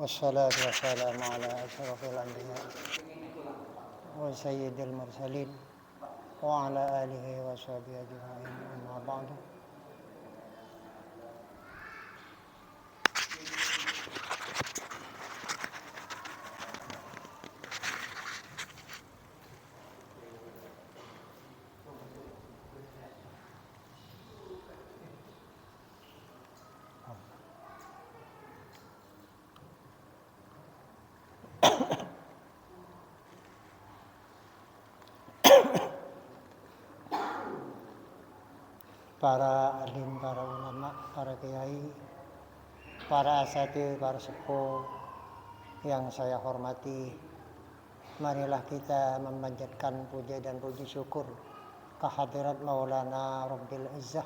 والصلاة والسلام على أشرف الأنبياء وسيد المرسلين وعلى آله وصحبه أجمعين أما بعد. Para alim, para ulama, para kiai, para asatidz, para sepuh yang saya hormati, marilah kita memanjatkan puja dan puji syukur kehadirat Maulana Rabbil Izzah,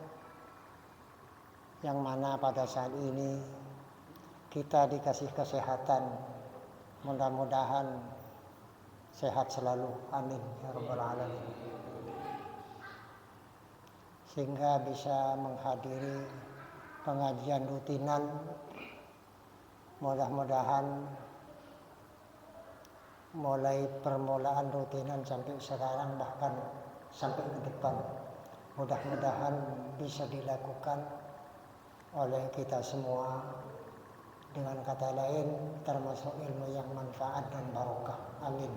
yang mana pada saat ini kita dikasih kesehatan. Mudah-mudahan sehat selalu, amin ya rabbal alamin, sehingga bisa menghadiri pengajian rutinan. Mudah-mudahan mulai permulaan rutinan sampai sekarang, bahkan sampai ke depan, mudah-mudahan bisa dilakukan oleh kita semua, dengan kata lain termasuk ilmu yang manfaat dan barokah, amin.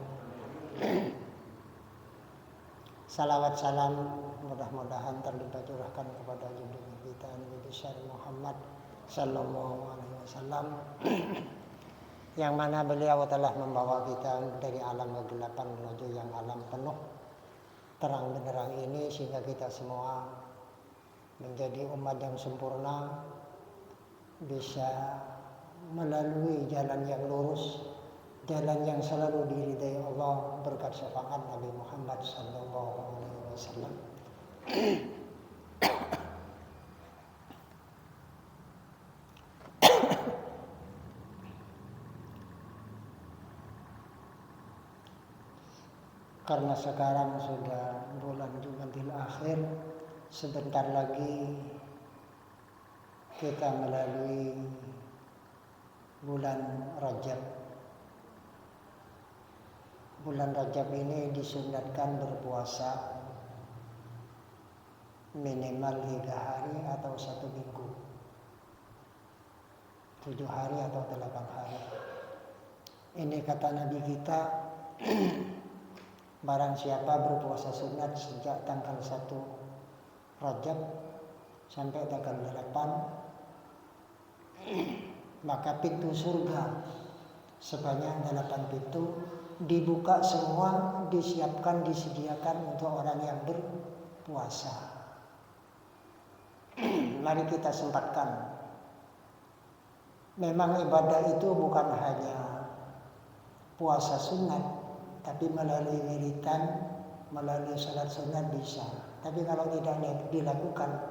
Salawat salam mudah-mudahan terlimpah curahkan kepada junjungan kita Nabi besar Muhammad sallallahu alaihi wasallam, yang mana beliau telah membawa kita dari alam kegelapan menuju yang alam penuh terang benderang ini, sehingga kita semua menjadi umat yang sempurna, bisa melalui jalan yang lurus, jalan yang selalu diridai Allah berkat syafaat Nabi Muhammad sallallahu alaihi wasallam. Karena sekarang sudah bulan Jumadil Akhir, sebentar lagi kita melalui bulan Rajab. Bulan Rajab ini disunatkan berpuasa minimal 3 hari atau 1 minggu, 7 hari atau 8 hari. Ini kata Nabi kita, barang siapa berpuasa sunat sejak tanggal 1 Rajab sampai tanggal 8, maka pintu surga sebanyak 8 pintu dibuka semua, disiapkan, disediakan untuk orang yang berpuasa. Mari kita sempatkan. Memang ibadah itu bukan hanya puasa sunat, tapi melalui wiridan, melalui salat sunat bisa. Tapi kalau tidak dilakukan,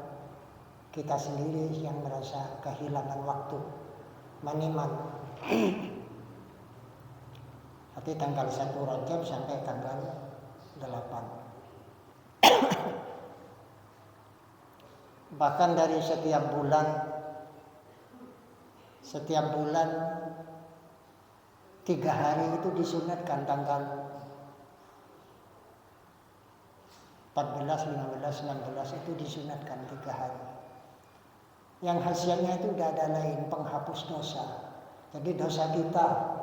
kita sendiri yang merasa kehilangan waktu, maniman. Nanti tanggal 1 Rajab sampai tanggal 8. Bahkan dari setiap bulan 3 hari itu disunatkan, tanggal 14, 15, 16 itu disunatkan 3 hari. Yang khasiatnya itu tidak ada lain, penghapus dosa. Jadi dosa kita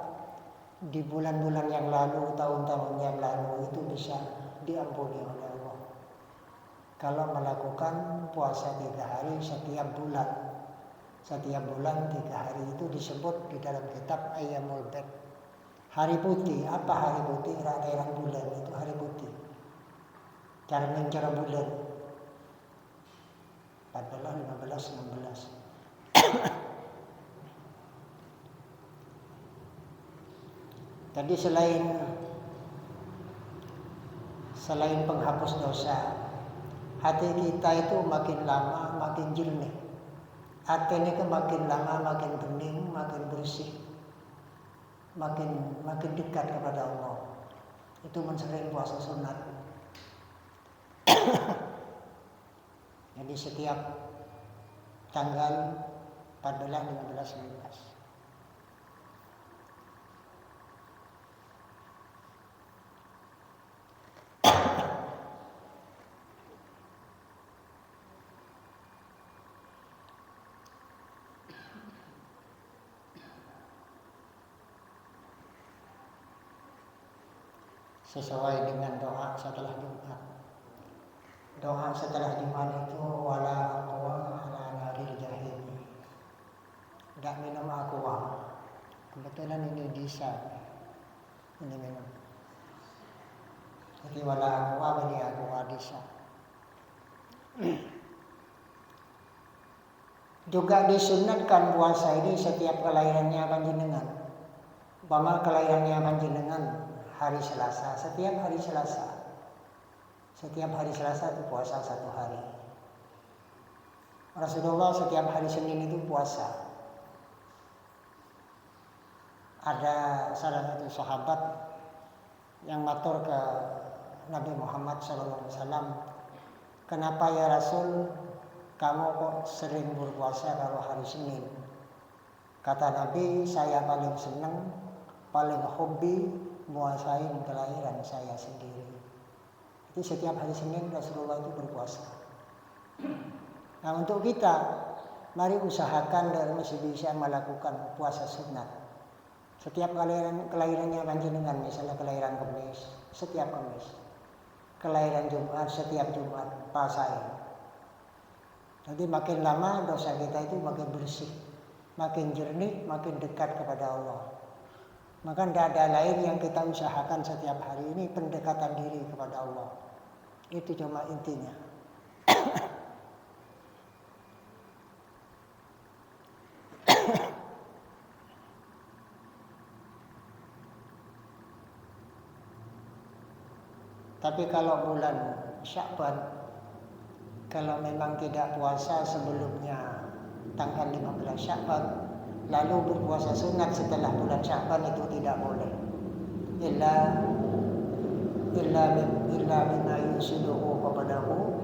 di bulan-bulan yang lalu, tahun-tahun yang lalu itu bisa diampuni oleh Allah kalau melakukan puasa 3 hari setiap bulan. Setiap bulan 3 hari itu disebut di dalam kitab Ayyamul Bid, hari putih. Apa hari putih? Rangkaian bulan itu hari putih. Cara mencara bulan 14, 15, 16. Jadi selain penghapus dosa, hati kita itu makin lama makin jernih. Hati ini makin lama makin bening, makin bersih, makin dekat kepada Allah. Itu sering puasa sunat. Jadi setiap tanggal 14, 15, 16 sesuai dengan doa setelah Jumat. Doa setelah Jumat itu wala aqwa ala naril jahim. Tidak minum aqua. Kebetulan ini bisa ini minum. Jadi wala aqua bagi aqua bisa. Juga disunatkan puasa ini setiap kelahirannya panjenengan. Umpama kelahirannya panjenengan hari Selasa, setiap hari Selasa. Setiap hari Selasa itu puasa 1 hari. Rasulullah setiap hari Senin itu puasa. Ada salah satu sahabat yang matur ke Nabi Muhammad SAW, kenapa ya Rasul, kamu kok sering berpuasa kalau hari Senin? Kata Nabi, saya paling senang, paling hobi muasain kelahiran saya sendiri. Jadi setiap hari Senin Rasulullah itu berpuasa. Nah untuk kita, mari usahakan dan masih bisa melakukan puasa sunat. Setiap kelahirannya panjenengan, misalnya kelahiran Kamis, setiap Kamis. Kelahiran Jumat, setiap Jumat, puasain. Jadi makin lama dosa kita itu makin bersih, makin jernih, makin dekat kepada Allah. Maka tidak ada lain yang kita usahakan setiap hari ini pendekatan diri kepada Allah. Itu cuma intinya. Tapi kalau bulan Sya'ban, kalau memang tidak puasa sebelumnya tanggal 15 Sya'ban, lalu berpuasa sunat setelah bulan Sya'ban itu tidak boleh. Illa bima yusiduhu kepadahu,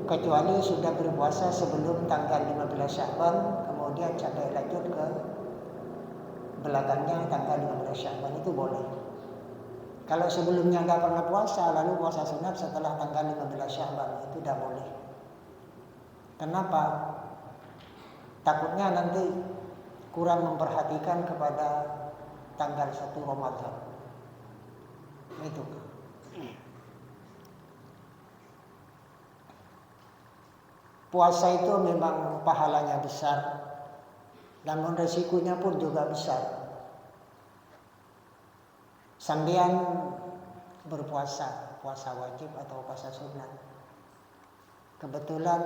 kecuali sudah berpuasa sebelum tanggal 15 Sya'ban, kemudian sampai lanjut ke belakangnya tanggal 15 Sya'ban itu boleh. Kalau sebelumnya nggak pernah puasa, lalu puasa sunat setelah tanggal 15 Sya'ban, itu tidak boleh. Kenapa? Takutnya nanti kurang memperhatikan kepada tanggal 1 Ramadan. Itu. Puasa itu memang pahalanya besar, namun resikonya pun juga besar. Sambian berpuasa, puasa wajib atau puasa sunat. Kebetulan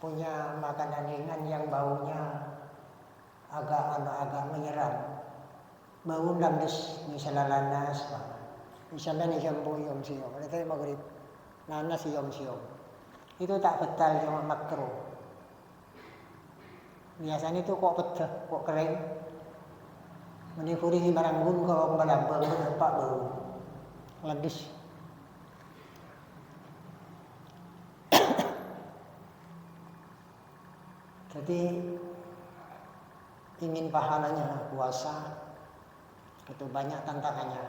punya makanan ringan yang baunya agak menyerang. Bau landes, misalnya nanas, misalnya ni jambu yom siom. Ada tayo maghrib, nanas yom siom. Itu tak betal cuma makruh. Biasanya itu kok pedah, kok kering. Menifuri si baranggun kalau balabang itu nampak bau landes. Jadi ingin pahalanya puasa itu banyak tantangannya.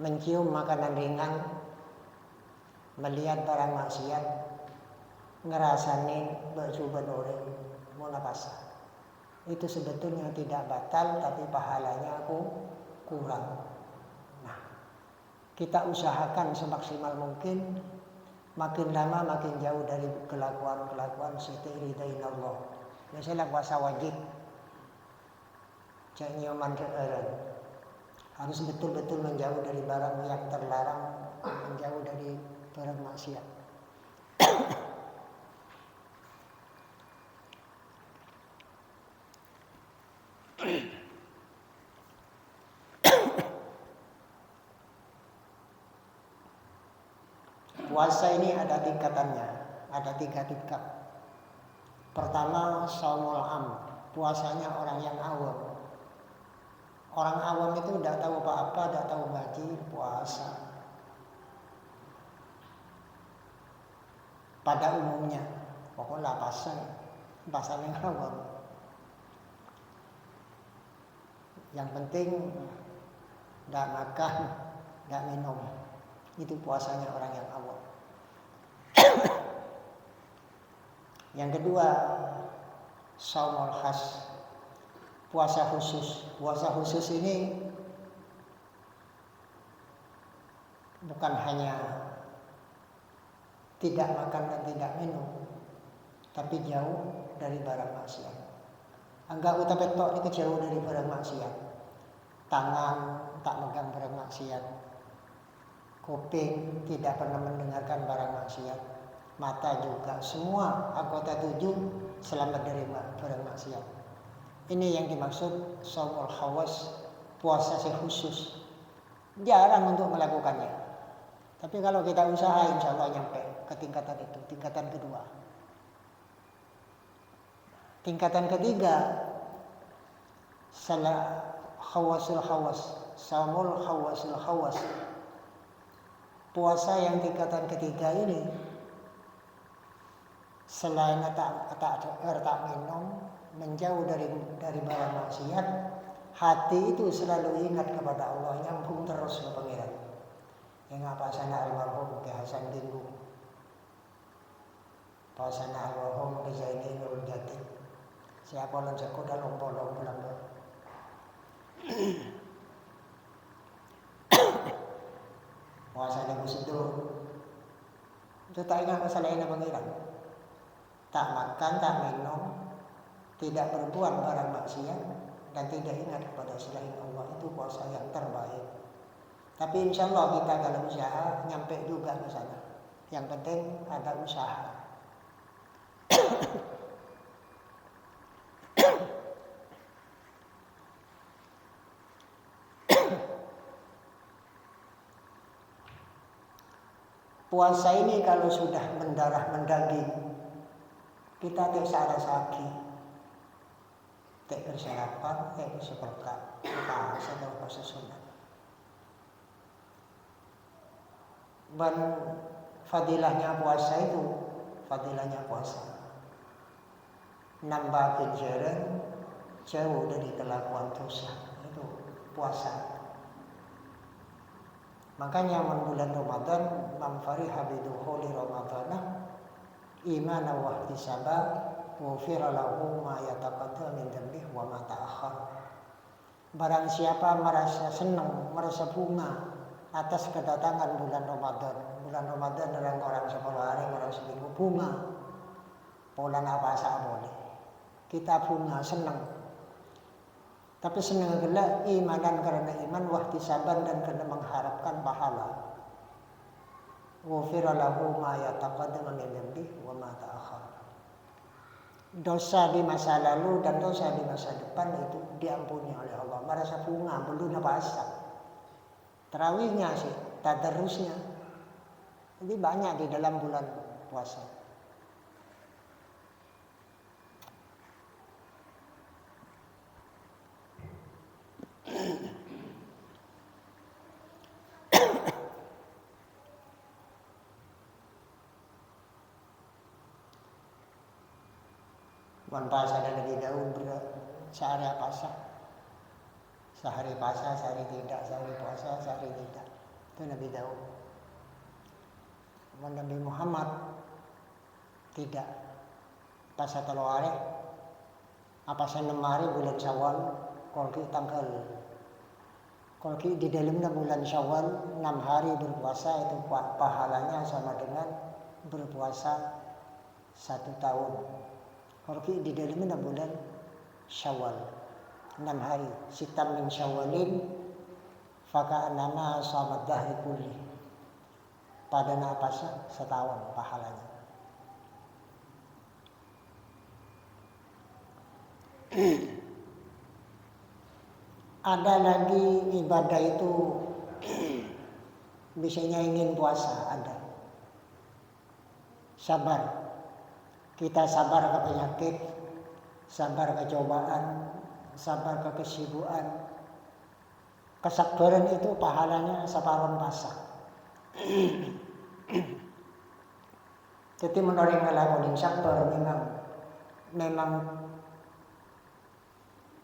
Mencium makanan ringan, melihat barang maksiat, ngerasain bersuban orang mau napasa. Itu sebetulnya tidak batal, tapi pahalanya kurang. Nah, kita usahakan semaksimal mungkin, makin lama makin jauh dari kelakuan setiiridain Allah. Misalnya puasa wajib, jangan nyoman harus betul-betul menjauh dari barang yang terlarang, menjauh dari barang maksiat. Puasa ini ada tingkatannya, ada 3 tingkat. Pertama, shaumul am, puasanya orang yang awam. Orang awam itu tidak tahu apa-apa, tidak tahu ngaji, puasa. Pada umumnya, pokoknya pasal yang awam. Yang penting tidak makan, tidak minum. Itu puasanya orang yang awam. Yang kedua, shaumul khas, puasa khusus. Puasa khusus ini bukan hanya tidak makan dan tidak minum, tapi jauh dari barang maksiat. Angga utapetok itu jauh dari barang maksiat. Tangan tak megang barang maksiat. Kuping tidak pernah mendengarkan barang maksiat. Mata juga, semua anggota tujuh selamat dari barang maksiat. Ini yang dimaksud shaumul khawas, puasa khusus. Jarang untuk melakukannya. Tapi kalau kita usaha, insya Allah nyampe ke tingkatan itu, tingkatan kedua. Tingkatan ketiga, khawasul khawas, shaumul khawasul khawas. Puasa yang tingkatan ketiga ini, selain tak minum, menjauh dari barang maksiat, hati itu selalu ingat kepada Allah, nyambung terus ke Pangeran. Yang apa sana almarhum ke Hasan Dingu, pasana almarhum ke Zaini Nurul Jati, siapa lan sekolah lompolong pulang. Puasa dan itu tak ingat masalah ini Pangeran. Tak makan, tak minum, tidak berbuat barang maksiat, dan tidak ingat kepada selain Allah, itu puasa yang terbaik. Tapi insya Allah kita kalau usaha nyampe juga ke sana. Yang penting ada usaha. Puasa ini kalau sudah mendarah mendaging, kita tak salah sakit, tak bersarapan, tak berseberkat, kita sedang puasa sunat. Dan fadilahnya puasa itu, nambah kejaran, jauh dari kelakuan dosa, itu puasa. Makanya bulan Ramadan, man fariha bidukhuli Ramadana imana wa ihtisaba ghufira lahu ma yataqaddama min dhanbihi wa ma ta'akhkhar. Barang siapa merasa senang, merasa bunga atas kedatangan bulan Ramadan. Bulan Ramadan orang 10 hari, orang seminggu bunga. Bulan apa saja boleh. Kita bunga, senang. Tapi senang adalah imanan karena iman, wahtisaban dan karena mengharapkan pahala. Ghufira lahu ma yataqaddama min dhanbihi wa ma ta'akhkhar. Dosa di masa lalu dan dosa di masa depan itu diampuni oleh Allah. Merasa bunga, belum apa asal. Tarawihnya sih, tadarusnya. Jadi banyak di dalam bulan puasa. Bulan puasa dan Nabi Daud sehari puasa, sehari puasa, sehari tidak, sehari puasa, sehari tidak. Itu Nabi Daud. Nabi Muhammad tidak. Puasa 3 hari, apa 6 hari bulan Syawal, kalau tanggal, kalau di dalamnya bulan Syawal 6 hari berpuasa itu pahalanya sama dengan berpuasa 1 tahun. Kalau di dalamnya bulan Syawal 6 hari, sitam min Syawalin faka'annama shamat dahri kulli. Pada napasnya setahun pahalanya. Ada lagi ibadah itu biasanya ingin puasa, ada. Sabar. Kita sabar ke penyakit, sabar ke cobaan, sabar ke kesibukan. Kesabaran itu pahalanya separuh puasa. Jadi menurut ngelakuin sabar memang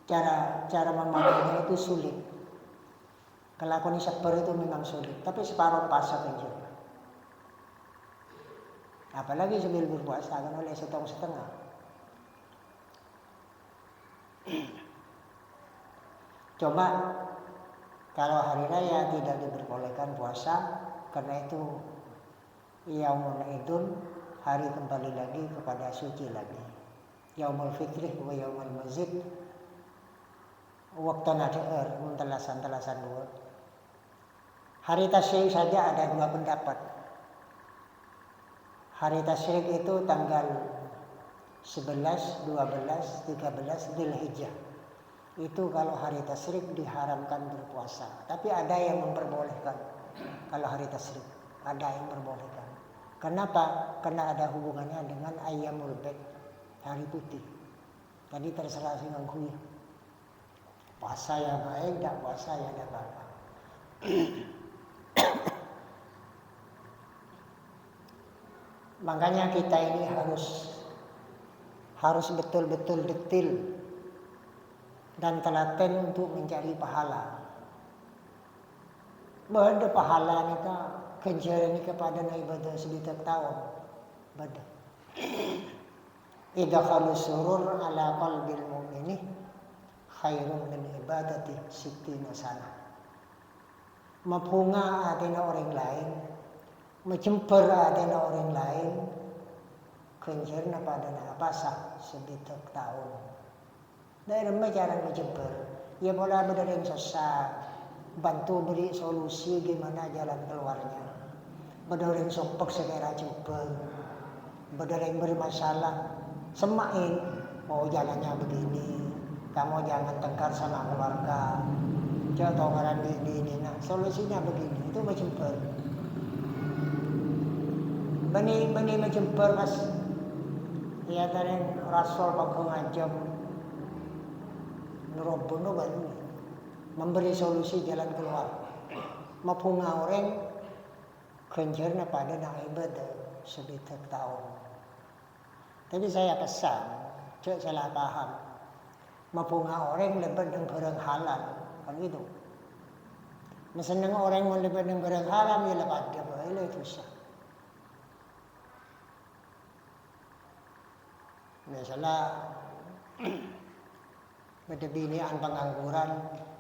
cara memahaminya itu sulit. Ngelakuin sabar itu memang sulit, tapi separuh puasa kan juga. Apalagi sambil berpuasa kan oleh 1,5 tahun. Coba kalau hari raya tidak diperbolehkan puasa, Karena itu Yaumul Idul, hari kembali lagi kepada suci lagi. Yaumul Fitri wa Yaumul Mazid, waktu nadar mentelasan dua. Hari tasyrik saja ada dua pendapat. Hari tasyrik itu tanggal 11, 12, 13 Dzulhijjah. Itu kalau hari tasyrik diharamkan berpuasa. Tapi ada yang memperbolehkan kalau hari tasyrik. Ada yang memperbolehkan. Kenapa? Karena ada hubungannya dengan Ayyamul Bid, hari putih. Tadi terserah si ngangkuy. Puasa ya baik, tidak puasa ya tidak apa-apa. Makanya kita ini harus betul-betul detil dan telaten untuk mencari pahala. Bada pahala kita kejar ni kepada ibadah sebitak tahun. Bada. Idkhalu surur ala qalbil mu'mini khairun min ibadati sittina sana. Mapunga adena orang lain, menjemper adena orang lain, kencerna pada napasa sebitak tahun. Dari cara menjemper, ia boleh berada yang sesat, bantu beri solusi gimana jalan keluarnya. Berada yang sopek segera jemper, berada yang bermasalah, semain, oh jalannya begini, kamu jangan tengkar sama keluarga. Contoh orang ini, nah solusinya begini, itu menjemper. Bani menjemper mas, ya tadi Rasul pengajam nurobono baru memberi solusi jalan keluar. Mapunga orang kencerna pada nak ibadah sebitak tahun. Tapi saya pesan, cek salah paham. Mapunga orang lebih dengan barang halal, kan gitu. Meseneng orang yang lebih dengan barang halal ya lepas dia boleh susah. Misalnya pada binian pengangguran,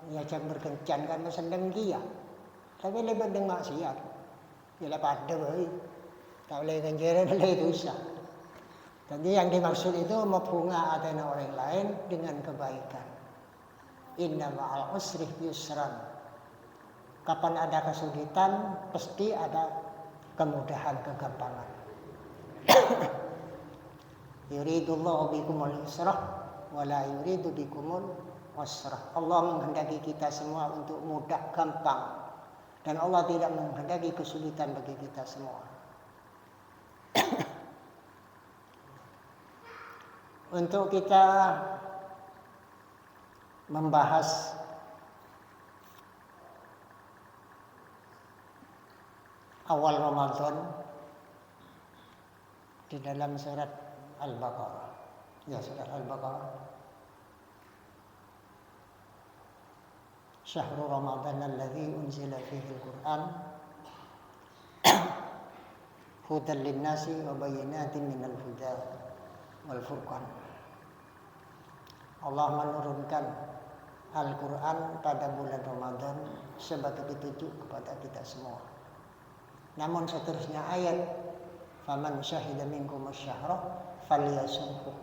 ya jangan berkencan kan meseneng dia. Tapi lebih dengan maksiat, ya lepas dia boleh. Tak boleh kenceran boleh susah. Jadi yang dimaksud itu mapunga adanya orang lain dengan kebaikan. Inna ma'al usri yusran. Kapan ada kesulitan, pasti ada kemudahan, kegampangan. Yuridullahu bikumul yusrah wa la yuridu bikumul usrah. Allah menghendaki kita semua untuk mudah, gampang. Dan Allah tidak menghendaki kesulitan bagi kita semua. Untuk kita membahas awal Ramadan di dalam surat Al-Baqarah. Ya, surat Al-Baqarah. Syahrul Ramadan alladzi unzila fihi al-Qur'an hudan lin-nasi wa bayyinatin minal huda wal furqan. Allah menurunkan Al-Quran pada bulan Ramadan sebagai petunjuk kepada kita semua. Namun seterusnya ayat, faman syahida minkum asy-syahra falyasumhu.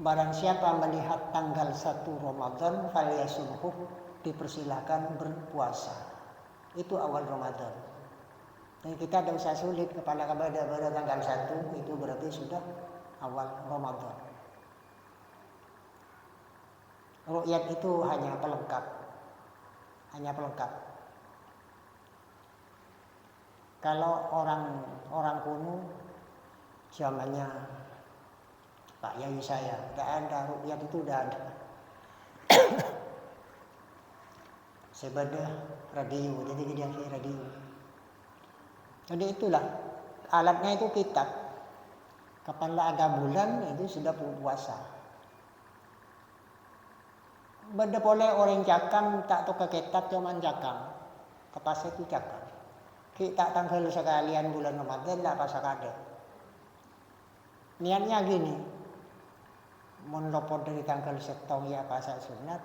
Barang siapa melihat tanggal 1 Ramadan falyasumhu, dipersilakan berpuasa. Itu awal Ramadan. Dan kita tidak usah sulit kepada tanggal 1, itu berarti sudah awal Ramadan. Ru'yat itu hanya pelengkap. Kalau orang kuno zamannya Pak Yai saya, tidak ada ru'yat, itu tidak ada. Sebadah radio, jadi dia radio. Jadi itulah alatnya itu kitab. Kapanlah ada bulan itu sudah puasa. Benda boleh orang cakang tak tahu ke kitab cuman cakang. Kepas itu cakang. Kita tanggal sekalian bulan Ramadan tak pasal ada. Niatnya gini. Mun lopot dari tanggal setong ya pasal sunat,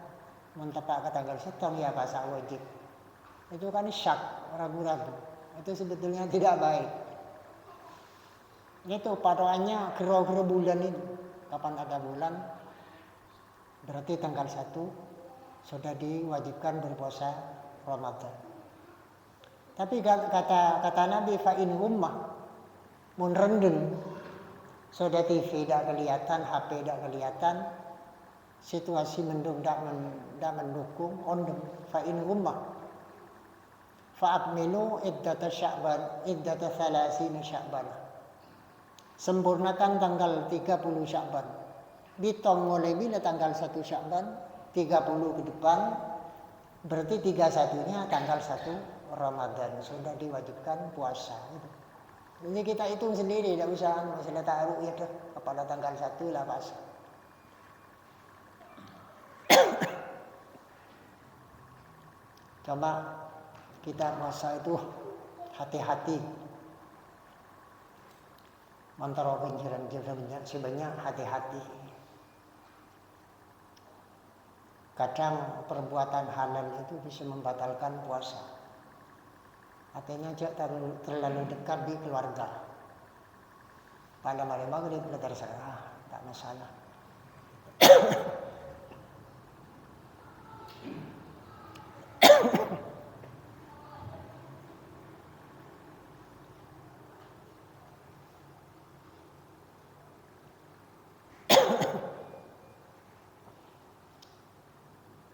mun tepak ke tanggal setong ya pasal wajib. Itu kan syak, ragu-ragu. Itu sebetulnya tidak baik. Itu patokannya kira-kira bulan ini. Kapan ada bulan, berarti tanggal 1 sudah diwajibkan berpuasa Ramadan. Tapi kata Nabi fa'in ummah mun rendeng sudah TV tidak kelihatan, HP tidak kelihatan, situasi mendung tidak mendukung, ondem fa'in ummah fa'akmilu iddata sya'ban iddata thalathina sya'ban. Sempurnakan tanggal 30 Sya'ban. Dihitung mulai bila tanggal 1 Sya'ban, 30 ke depan, berarti 31-nya tanggal 1 Ramadan. Sudah diwajibkan puasa. Jadi kita hitung sendiri, tidak usah masalah taruh ya dah. Kepala tanggal 1 lah puasa. Coba kita puasa itu hati-hati. Antara penjiran sebanyak hati-hati. Kadang perbuatan halal itu bisa membatalkan puasa. Artinya jangan terlalu dekat di keluarga. Pada malam maghrib kita terserah, tak masalah.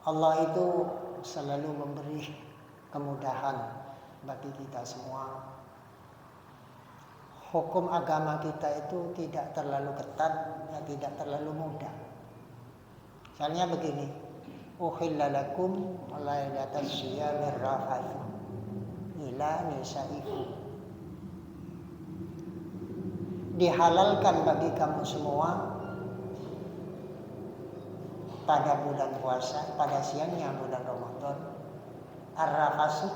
Allah itu selalu memberi kemudahan bagi kita semua. Hukum agama kita itu tidak terlalu ketat, tidak terlalu mudah. Misalnya begini, uhilla lakum lailatas syiyamir rafathu ila nisaikum. Dihalalkan bagi kamu semua pada bulan puasa, pada siangnya bulan Ramadan, ar-rafasu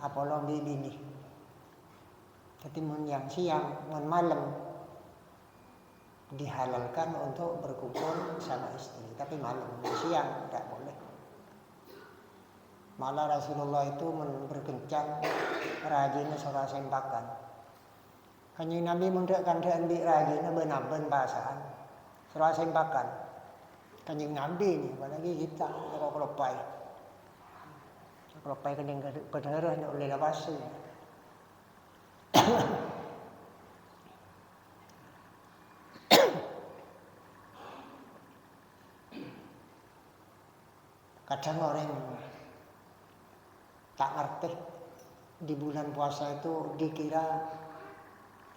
apolo bini. Jadi yang siang, malam dihalalkan untuk berkumpul sama istri, tapi malam, siang tidak boleh. Malah Rasulullah itu berkencan rajin surah sempakan. Kanjeng Nabi mundak kandhaan di rajin benar-benar bahasaan. Surah sempakan. Kanjeng Nabi ni, apalagi kita kalau kelopai. Kelopai kening berdarah nak boleh lapas. Kadang orang tak ngerti di bulan puasa itu dikira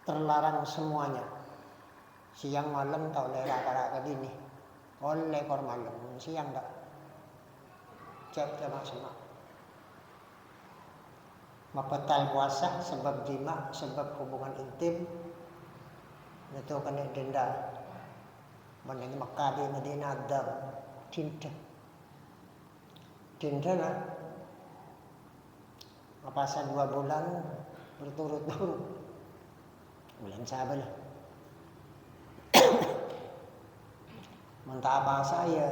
terlarang semuanya. Siang malam tak boleh raka-raka gini. Oleh kor malam, siang tak. Cek sama-sama. Membatal puasa sebab jima, sebab hubungan intim. Itu kena denda. Mana Mekah di Madinah ada denda. Denda nak. Puasa 2 bulan berturut-turut. Bulan sabar lah. Mentah apa saya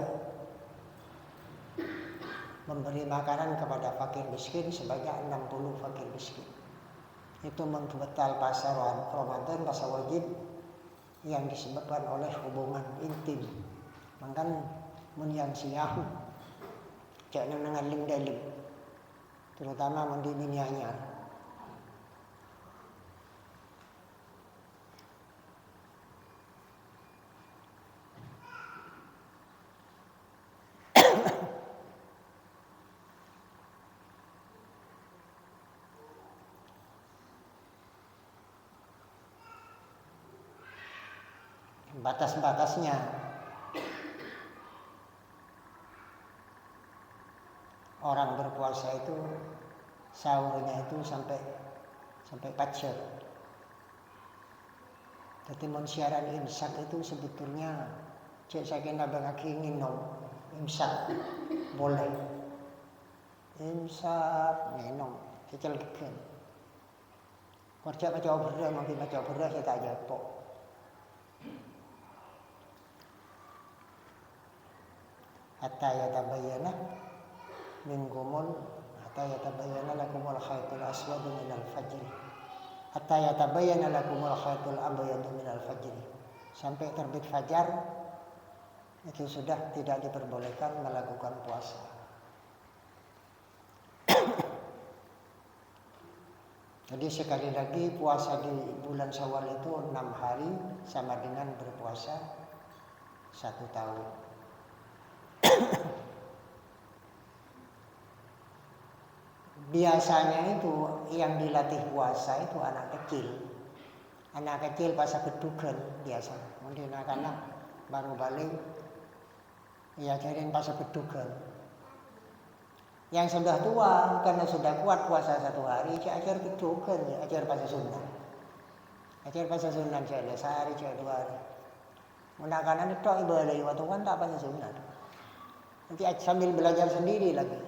memberi makanan kepada fakir miskin sebanyak 60 fakir miskin. Itu membatal puasa Ramadan, puasa wajib yang disebabkan oleh hubungan intim. Mangkan mun yang siang jangan nangaling dalim, terutama mandi binianya. Batas-batasnya orang berpuasa itu sahurnya itu sampai fajar. Jadi siaran imsak itu sebetulnya cek saya kena bangaki nginum imsak boleh. Imsak minum kecil kecil. Kerja macam beras mungkin macam beras saya tak jatuh. Hatta yatabayyana minkumul hatta yatabayyana lakumul khaytul aswadu minal fajr, hatta yatabayyana lakumul khaytul abyadu minal fajr, sampai terbit fajar itu sudah tidak diperbolehkan melakukan puasa. Jadi sekali lagi puasa di bulan Syawal itu 6 hari sama dengan berpuasa 1 tahun. Biasanya itu yang dilatih puasa itu anak kecil. Anak kecil pas bedugan biasa. Mungkin anak-anak baru balik ya ajarin pas bedugan. Yang sudah tua karena sudah kuat puasa 1 hari, ajar bedugan ya, ajar puasa sunnah. Ajar puasa sunnah saya sehari, 2 hari. Anak-anak itu ibadah waktu kan tak puasa sunnah. Nanti sambil belajar sendiri lagi.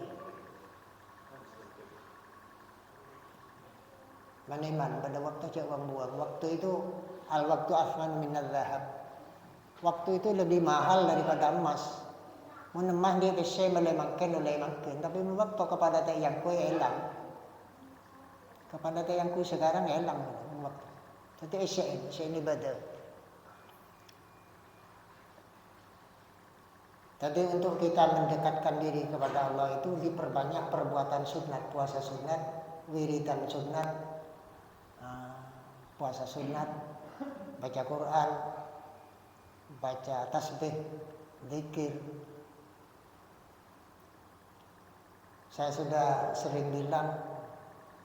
Maniman pada waktu coba buang. Waktu itu al-waktu afman minal zahab. Waktu itu lebih mahal daripada emas. Menemah dia bisa melemangkan, tapi waktu kepada yang kue hilang. Kepada yang kue sekarang hilang waktu. Jadi saya ini badal. Jadi untuk kita mendekatkan diri kepada Allah itu diperbanyak perbuatan sunat, puasa sunat, wiridan sunat, puasa sunat, baca Quran, baca tasbih, zikir. Saya sudah sering bilang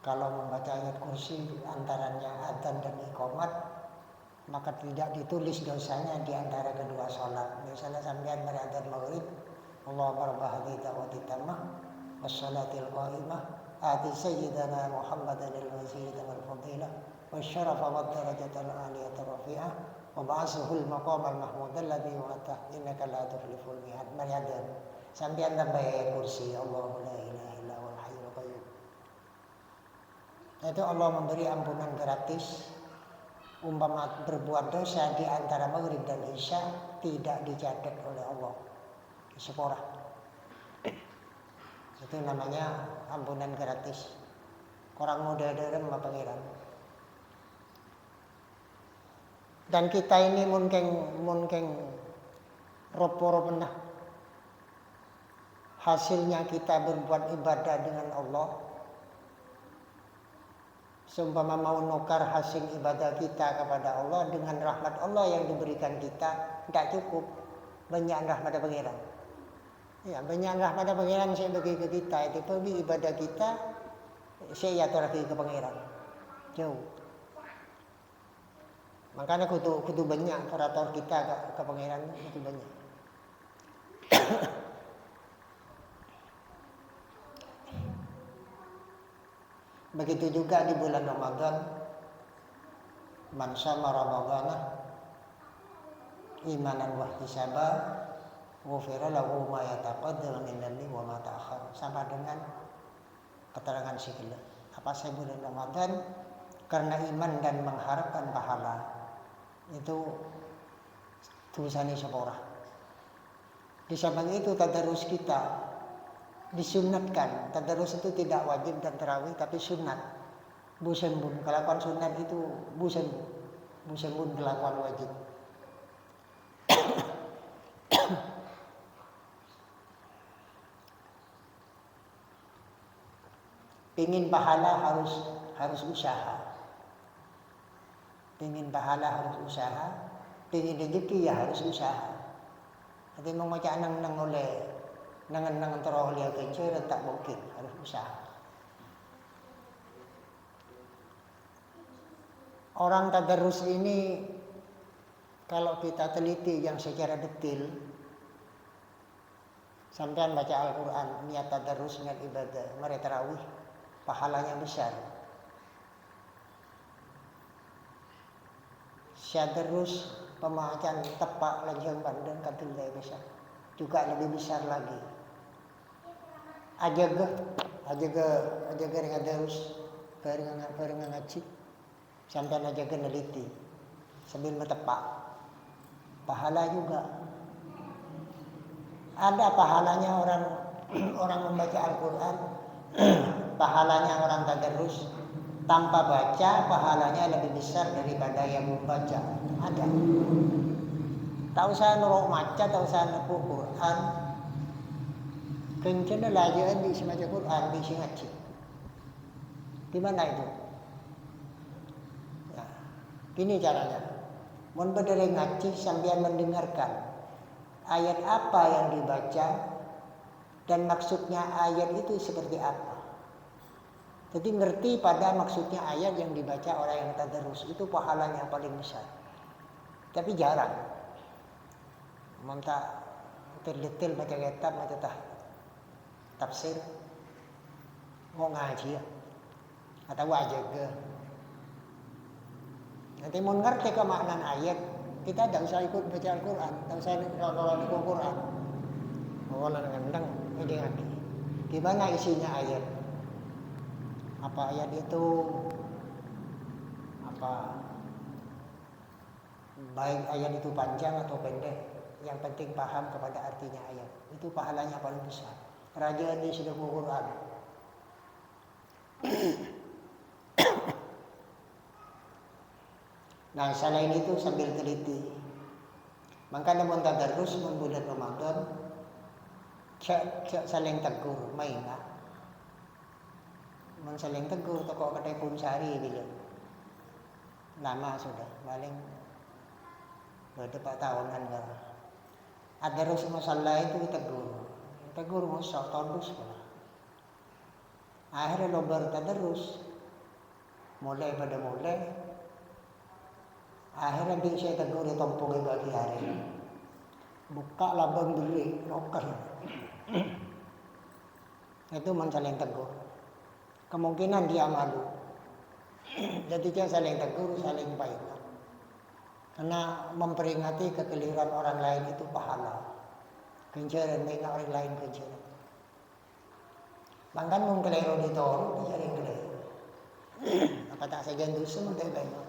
kalau membaca ayat kursi antaranya adzan dan iqamat, maka tidak ditulis dosanya di antara kedua sholat. Misalnya sampean beradzan maghrib, Allahu akbar hadhihi tammah wassalatil qa'imah ati sayyidana Muhammadan al-wasilah wal fadilah wasyarafa wad darajatal aliyata rafi'ah wa ba'athuhu al-maqam al-mahmud alladhi wa'ata innaka la tukhliful mi'ad. Mariadan sampean tambah ayat kursi Allahu la ilaha illa huwal hayyul qayyum. Itu Allah memberi ampunan gratis. Umpama berbuat dosa di antara maghrib dan isya tidak dicatat oleh Allah seporah. Itu namanya ampunan gratis. Orang muda derem sama pangeran. Dan kita ini mungkin roporo pernah hasilnya kita berbuat ibadah dengan Allah. Seumpama mau nukar hasil ibadah kita kepada Allah dengan rahmat Allah yang diberikan kita, tidak cukup. Banyak rahmat pangeran. Ya, banyak rahmat pangeran saya bagi ke kita. Itu pergi ibadah kita, saya atur ke pangeran. Jauh. Makanya kudu banyak operator kita ke pangeran itu banyak. Begitu juga di bulan Ramadan, man shama ramadhana imanan wa ihtisaban ghufira lahu ma yataqaddama min dhanbi wa ma ta'akhkhar. Sama dengan keterangan sikil. Apa saya bulan Ramadan karena iman dan mengharapkan pahala itu tulisannya sepora. Di samping itu tadarus kita disunatkan. Tadarus itu tidak wajib dan tarawih tapi sunat. Busen bun kelakuan sunat itu busen bun kelakuan wajib. Pingin pahala harus usaha. Pingin pahala harus usaha. Pingin rezeki ya harus usaha. Jadi mau macam nang oleh nangan terowah lihat kencur tak mungkin, harus usaha. Orang tadarus ini kalau kita teliti yang secara detail, sampean baca Al-Quran, niat tadarus, niat ibadah, mari tarawih, pahalanya besar. Syadarus pemacaan tepak lanjang bandeng katul daya besar, juga lebih besar lagi. Ajaga dengan terus barengan ngaji sampai ajaga neliti sambil metepak pahala juga ada pahalanya orang membaca Al-Quran pahalanya orang tadarus tanpa baca pahalanya lebih besar daripada yang membaca. Ada. Tak usah nuruk maca, tak usah nepuk Quran. Kencana lajaan di semacam Quran di sing ngaji. Di mana itu? Ya, gini caranya. Mun berdiri ngaji sambil mendengarkan ayat apa yang dibaca dan maksudnya ayat itu seperti apa. Jadi ngerti pada maksudnya ayat yang dibaca orang yang tadarus itu pahalanya paling besar. Tapi jarang. Minta detail baca kitab baca tafsir mau ngaji ya. Atau aja ke. Nanti mau ngerti kemaknaan ayat, kita tidak usah ikut baca Al-Quran, tidak usah kalau ikut Al-Quran. Mawalan ngendang, ini lagi. Gimana isinya ayat? Apa ayat itu? Apa baik ayat itu panjang atau pendek? Yang penting paham kepada artinya ayat. Itu pahalanya paling besar. Raja di sudah Al-Quran. Nah, selain itu sambil teliti. Maka namun tadarus bulan Ramadan saling tegur, main lah. Men saling tegur toko kedai pun sehari bila. Lama sudah, paling berapa tahunan lah. Tadarus masalah itu tegur musuh tondus pula. Akhirnya lo bertadarus. Mulai akhirnya bisa tegur di tompong bagi hari. Buka labang dulu, lokal. Itu saling tegur. Kemungkinan dia malu. Jadi dia saling tegur, saling baik. Karena memperingati kekeliruan orang lain itu pahala. Kencaran mengingat orang lain kencaran. Bahkan mengkeliru di toru, dia sering keliru. Apa tak saja dosa, dia baik.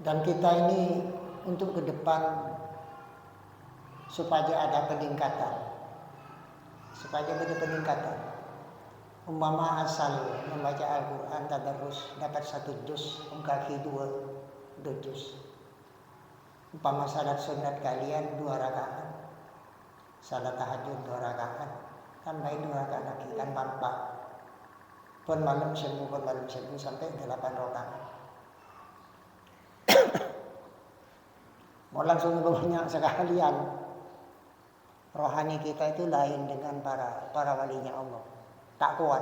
Dan kita ini untuk ke depan supaya ada peningkatan. Umpama asal membaca Al-Quran tadarus dapat 1 juz, kaki 2 juz. Umpama salat sunat kalian 2 rakaat, salat tahajud 2 rakaat, tambahin 2 rakaat lagi kan 4. Pun malam sembuh sampai 8 rakaat. Mau langsung banyak sekalian. Rohani kita itu lain dengan para walinya Allah. Tak kuat.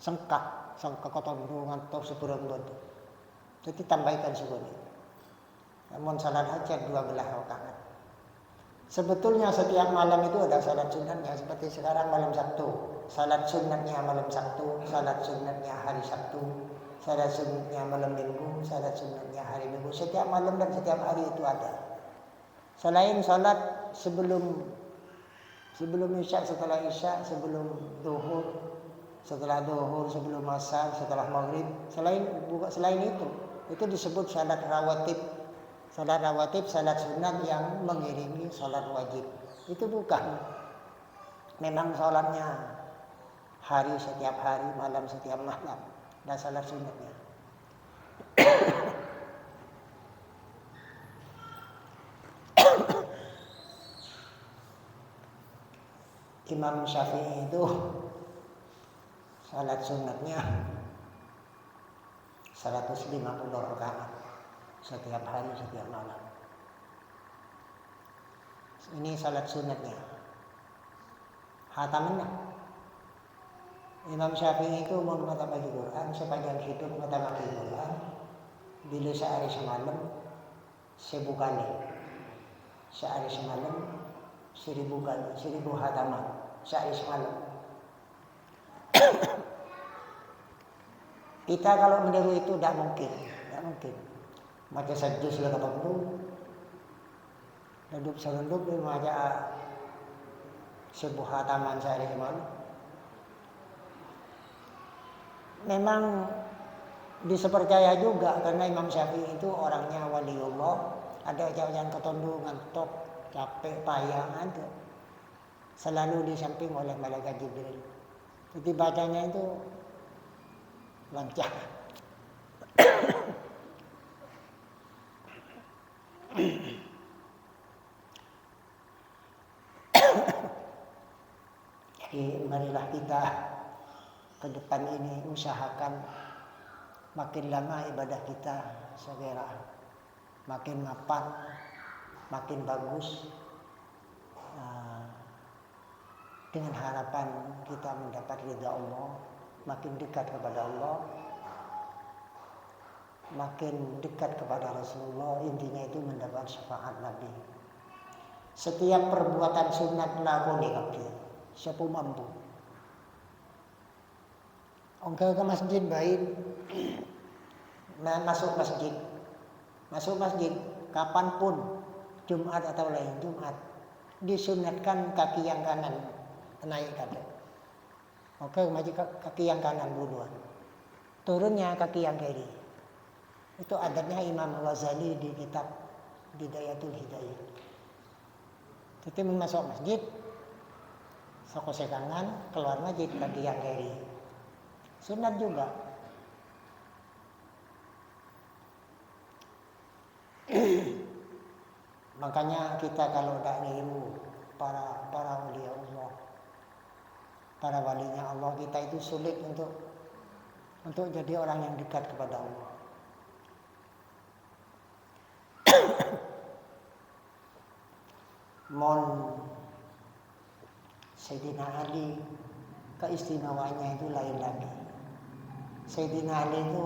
Sengkak kotor ngantuk seburung bodoh. Jadi tambahkan sebenarnya. Namun salat hajat 12 rakaat. Sebetulnya setiap malam itu ada salat sunatnya seperti sekarang malam Sabtu. Salat sunatnya malam Sabtu, salat sunatnya hari Sabtu, salat sunatnya malam Minggu, salat sunatnya hari Minggu. Setiap malam dan setiap hari itu ada. Selain salat sebelum Isya, setelah Isya, sebelum Zuhur, setelah Zuhur, sebelum Asar, setelah Maghrib. Selain itu disebut salat rawatib. Salat rawatib, salat sunat yang mengiringi salat wajib. Itu bukan. Memang salatnya hari setiap hari, malam setiap malam. Dan salat sunatnya. Imam Syafi'i itu salat sunatnya 150 rakaat setiap hari, setiap malam. Ini salat sunatnya. Hatamannya. Imam Syafi'i itu mau mengatamakan Quran sepanjang hidup mengatamakan Quran. Bila sehari semalam 1000 kali. Sehari semalam 1000 kali, 1000 hataman. Sehari semalam. Kita kalau meniru itu tidak mungkin. Baca sajus sudah 80. Duduk serunduk baca 1000 hataman sehari semalam. Memang disepercaya juga karena Imam Syafi'i itu orangnya waliullah, Ada jalan ketondu, ngantuk, capek, payah, ada. Selalu di samping oleh malaikat Jibril. Jadi bacanya itu lancar. Jadi marilah kita ke depan ini usahakan makin lama ibadah kita segera makin mapan, makin bagus, dengan harapan kita mendapat ridha Allah, makin dekat kepada Allah, makin dekat kepada Rasulullah. Intinya itu mendapat syafaat Nabi. Setiap perbuatan sunat lakoni kabeh, siapa mampu. Ongkau ke masjid baik, masuk masjid kapanpun, Jumat atau lain Jumat, disunatkan kaki yang kanan naik kada. Oke, maju kaki yang kanan duluan, turunnya kaki yang kiri. Itu adatnya Imam Ghazali di kitab Bidayatul Hidayah. Jadi masuk masjid, sokose kanan, keluar masjid kaki yang kiri. Sunat juga. Makanya kita kalau tidak niru para wali Allah, para walinya Allah, kita itu sulit untuk jadi orang yang dekat kepada Allah. Mon Sayyidina Ali keistimewaannya itu lain lagi. Sayyidina Ali itu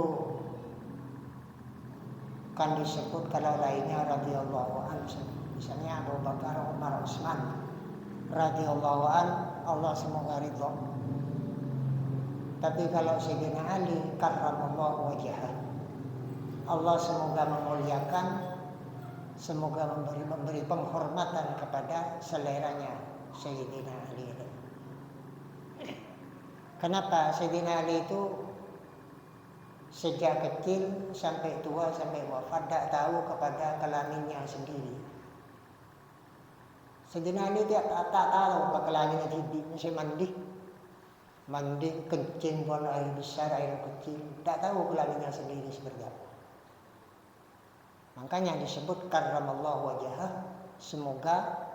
kan disebut kalau lainnya radhiyallahu anhu, misalnya Abu Bakar, Umar, Utsman radhiyallahu anhu, Allah semoga ridho. Tapi kalau Sayyidina Ali karramallahu wajhah, Allah semoga memuliakan, semoga memberi penghormatan kepada seleranya Sayyidina Ali. Kenapa? Sayyidina Ali itu sejak kecil sampai tua sampai wafat tidak tahu kepada kelaminnya sendiri. Sayyidina Ali tak tahu apa kelaminnya sendiri. Masih mandi kencing, buang air besar, air kecil, tak tahu kelaminnya sendiri seperti apa. Makanya disebut karramallahu wajhah, semoga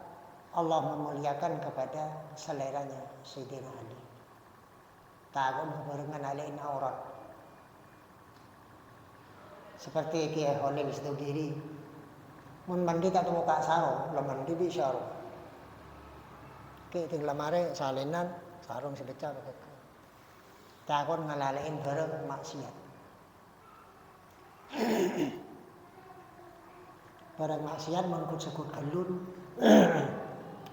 Allah memuliakan kepada seleranya Sayyidina Ali. Takut berbarengan alain aurat. Seperti Kiai Khalil Sudiri, mun mandi tak temu kak sarung, lo mandi di sarung. Ke tinggal mare salinan sarung sebecah begitu. Takut ngalalain bareng maksiat. Barang maksiat mengkut-sekut gelun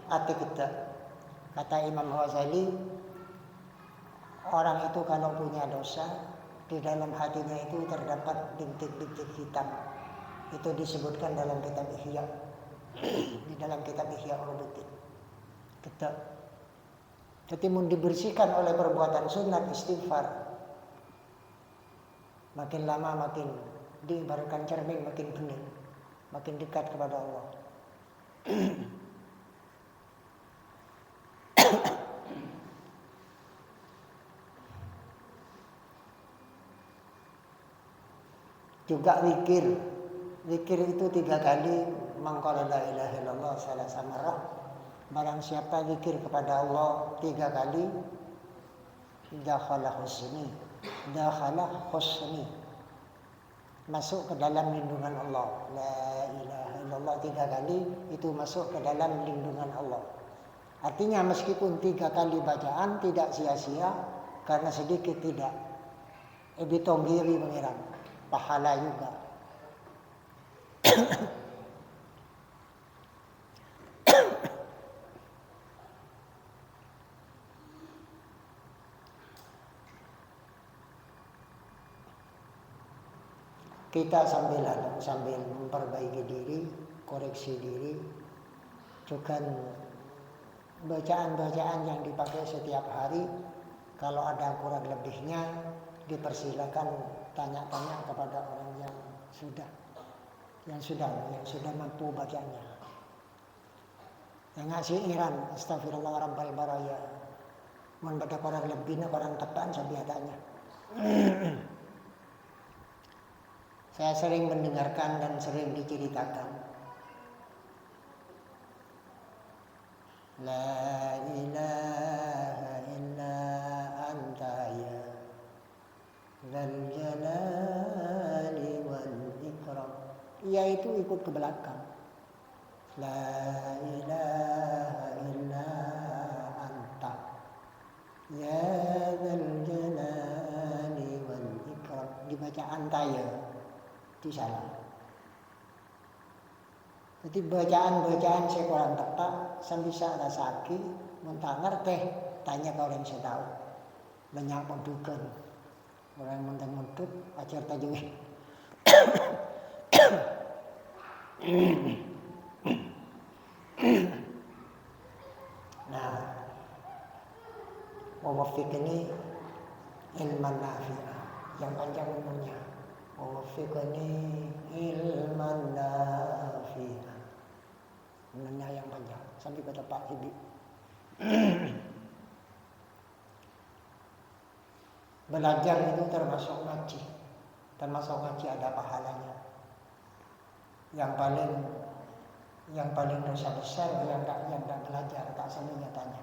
hati kita. Kata Imam Ghazali, orang itu kalau punya dosa, di dalam hatinya itu terdapat bintik-bintik hitam. Itu disebutkan dalam kitab Ihya. Di dalam kitab Ihya Ulumuddin. Jadi mau dibersihkan oleh perbuatan sunat istighfar. Makin lama makin diibaratkan cermin makin bening, makin dekat kepada Allah. Juga zikir itu 3 kali, mangqala la ilaha illallah salasa marrah. Barang siapa zikir kepada Allah 3 kali, dakhala husni, masuk ke dalam lindungan Allah. La ilaha illallah 3 kali itu masuk ke dalam lindungan Allah. Artinya meskipun 3 kali bacaan tidak sia-sia, karena sedikit tidak. Ebitonggiri pengiran, pahala juga. Kita sambil memperbaiki diri, koreksi diri, juga bacaan-bacaan yang dipakai setiap hari, kalau ada kurang lebihnya dipersilakan tanya-tanya kepada orang yang sudah yang sudah mampu bacanya. Yang ngasih Iran, astagfirullah rabbal baraya. Mun pada orang lebih na orang tepan sabiatanya. Saya sering mendengarkan dan sering diceritakan. La ilaha illa anta ya dzal jalali wal ikram. Ia itu ikut ke belakang. La ilaha illa anta ya dzal jalali wal ikram. Dibaca anta ya. Itu salah. Jadi bacaan-bacaan saya kurang tepat, sambil saya sakit, mentah ngerti, tanya ke orang yang saya tahu. Banyak pembukaan, orang mentah-mentut, ajar tajwid. Nah, wawafik ini ilman nafi'ah, yang panjang umumnya. Wafiqni ilman nafi'ah. Menanya yang panjang sampai kata Pak Ibi. Belajar itu termasuk ngaji. Termasuk ngaji ada pahalanya. Yang paling dosa besar yang enggak belajar, tak semuanya tanya.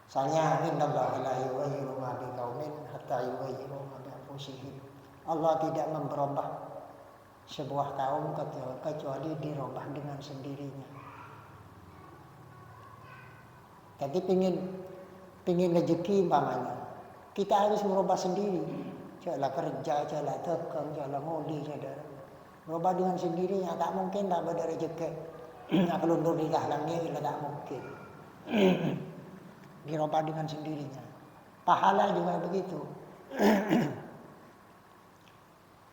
Soalnya innallaha la yughayyiru ma biqaumin hatta yughayyiru ma bi anfusihim. Allah tidak memberubah sebuah kaum kecuali dirubah dengan sendirinya. Jadi pingin rezeki umpamanya, kita harus merubah sendiri. Janganlah kerja, janganlah tegang, janganlah nguli, saudara. Merubah dengan sendirinya, tak mungkin tak ada rezeki. Nak kelundur di dalamnya, tak mungkin. Dirubah dengan sendirinya. Pahala juga begitu.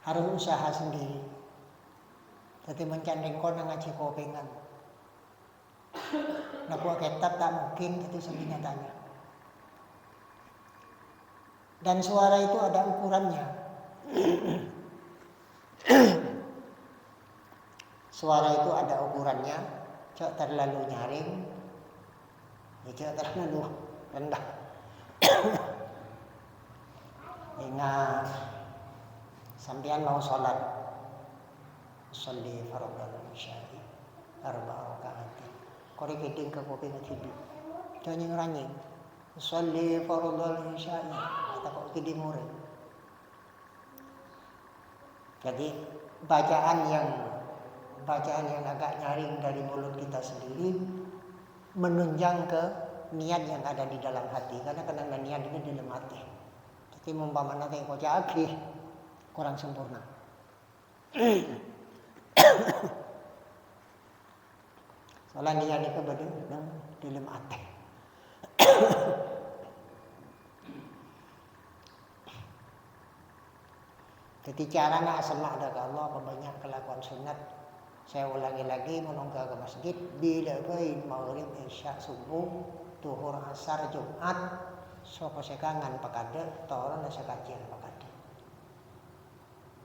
Harus usaha sendiri. Jadi mencandeng kau ngaji kopengan. Nak buat kitab tak mungkin, itu sebenarnya tanya. Dan suara itu ada ukurannya. Suara itu ada ukurannya. Jangan terlalu nyaring, jangan terlalu rendah. Ingat, sampean mau sholat, sholli fardal isya'i arba'a rakaat. Kori kiting ke kopi ngetidu. Jangan ngerangin. Sholli fardal isya'i. Kata kok kiting mure. Jadi bacaan yang agak nyaring dari mulut kita sendiri menunjang ke niat yang ada di dalam hati. Karena kadang niat ini di dalam hati. Jadi mumpamana teng kok akeh kurang sempurna. Soalnya niat itu benar di dalam hati. Jadi cara nak semak ke Allah banyak kelakuan sunat. Saya ulangi lagi menunggu ke masjid bila bain maghrib isya subuh duhur asar jumat soko sekangan pakade toron sekajian pakade.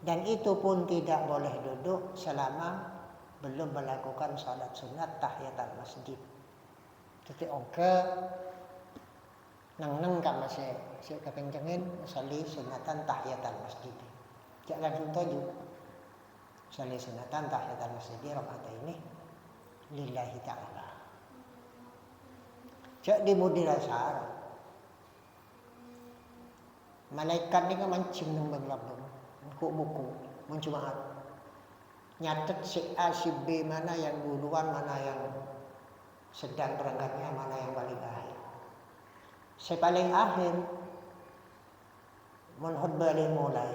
Dan itu pun tidak boleh duduk selama belum melakukan salat sunat tahiyatul masjid. Jadi oke nang kan masih kepencengin sali sunatan tahiyatul masjid. Jangan langsung tuju. Sali sunatan tahiyatul masjid rakaat ini lillahi ta'ala. Jak dimudira syarat. Malaikat ni kan mancing nang beglabung. Buku mencumaat. Nyatet si A si B mana yang duluan, mana yang sedang berangkatnya, mana yang paling akhir. Si paling akhir menkhutbah mulai.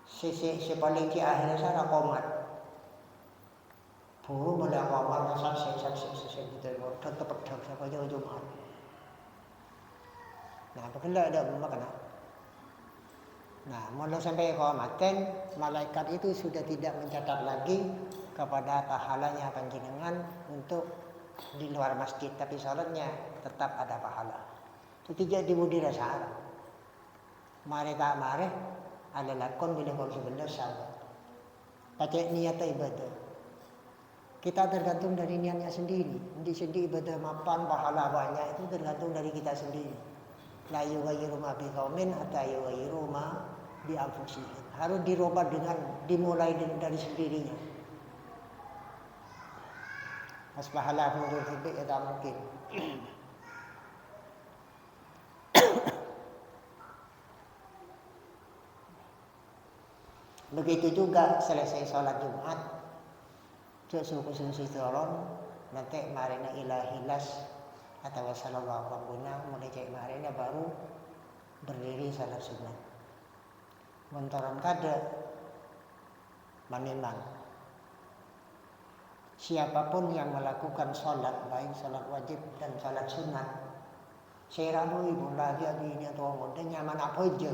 Si paling di akhir sana komat. Buru mulai komat asal si betul tetap sampai jauh Jumat. Nah, begala ada makna. Nah, mulai sampai komatan, malaikat itu sudah tidak mencatat lagi kepada pahalanya panjenengan untuk di luar masjid, tapi salatnya tetap ada pahala. Itu tidak dimudira syarat. Mari tak mari, ada lakon bila kau sebelah sama. Pakai niat ibadah. Kita tergantung dari niatnya sendiri. Di sendiri ibadah mapan pahala banyak itu tergantung dari kita sendiri. La yughayyiru ma biqaumin hatta yughayyiru ma bi anfusihim. Harus dirubah dengan dimulai dari sendirinya. Mas pahala mundur tiba ya tak mungkin. Begitu juga selesai sholat Jumat, suku turun, nanti marina ilahilas atau sallallahu rabbuna mulai cek marina baru berdiri salat sunat. Mentoran kada maniman. Siapapun yang melakukan sholat, baik sholat wajib dan sholat sunat, saya ramu ibu lagi ini atau muda nyaman apa aja.